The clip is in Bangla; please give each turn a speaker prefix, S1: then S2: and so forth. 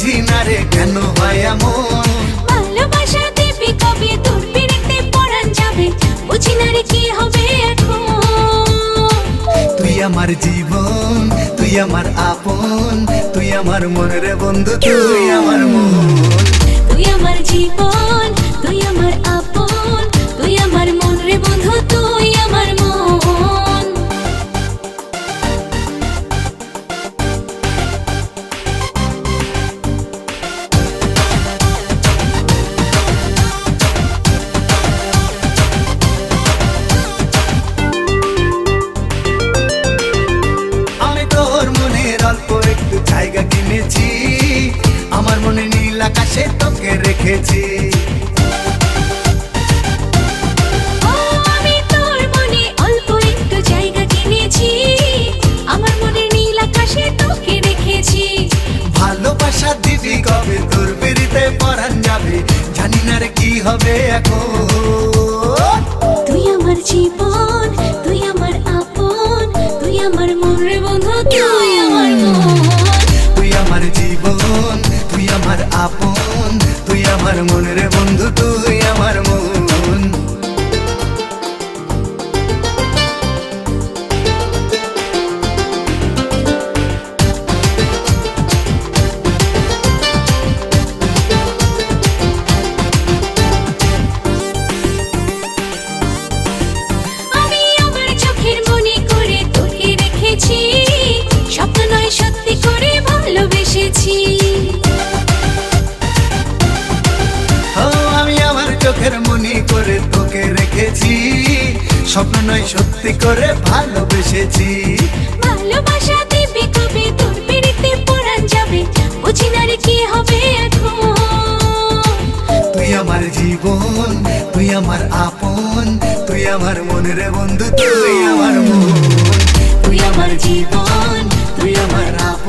S1: বুঝি না রে কেন হয় এমন।
S2: ভালোবাসা দিবি কবে তোর পিড়িতে পরাণ যাবে, বুঝি না রে কি হবে এখন।
S1: তুই আমার জীবন, তুই আমার আপন, তুই আমার মন রে বন্ধু, তুই আমার মন।
S2: তুই আমার জীবন, তুই আমার আপন, তুই আমার মন রে বন্ধু, তুই আমার মন।
S1: অল্প একটু জায়গা কিনেছি, আমার মনে নীল আকাশে তোকে রেখেছি।
S2: আমি তোর মনে অল্প একটু জায়গা কিনেছি, আমার মনে নীল আকাশে তোকে রেখেছি।
S1: ভালোবাসা দিবি কবে তোর পিড়িতে পরাণ যাবে, জানি না রে কি হবে এখন।
S2: তুই আমার জীবন, তুই আমার আপন, তুই আমার মন রে বন্ধু, তুই আমার মন।
S1: তুই আমার জীবন, তুই আমার আপন, তুই আমার মন রে বন্ধু, তুই আমার মন।
S2: আমি আমার চোখের মনে করে তোকে রেখেছি, স্বপ্ন নয় সত্যি করে ভালোবেসেছি।
S1: আমি আমার চোখের মনি করে তোকে রেখেছি, স্বপ্ন নয় সত্যি করে ভালোবেসেছি।
S2: ভালোবাসা দিবি কবে তোর পিড়িতে পরাণ যাবে, বুঝি না রে কি হবে এখন।
S1: তুই আমার জীবন, তুই আমার আপন, তুই আমার মন রে বন্ধু, তুই আমার মন। তুই আমার জীবন, তুই আমার আপন।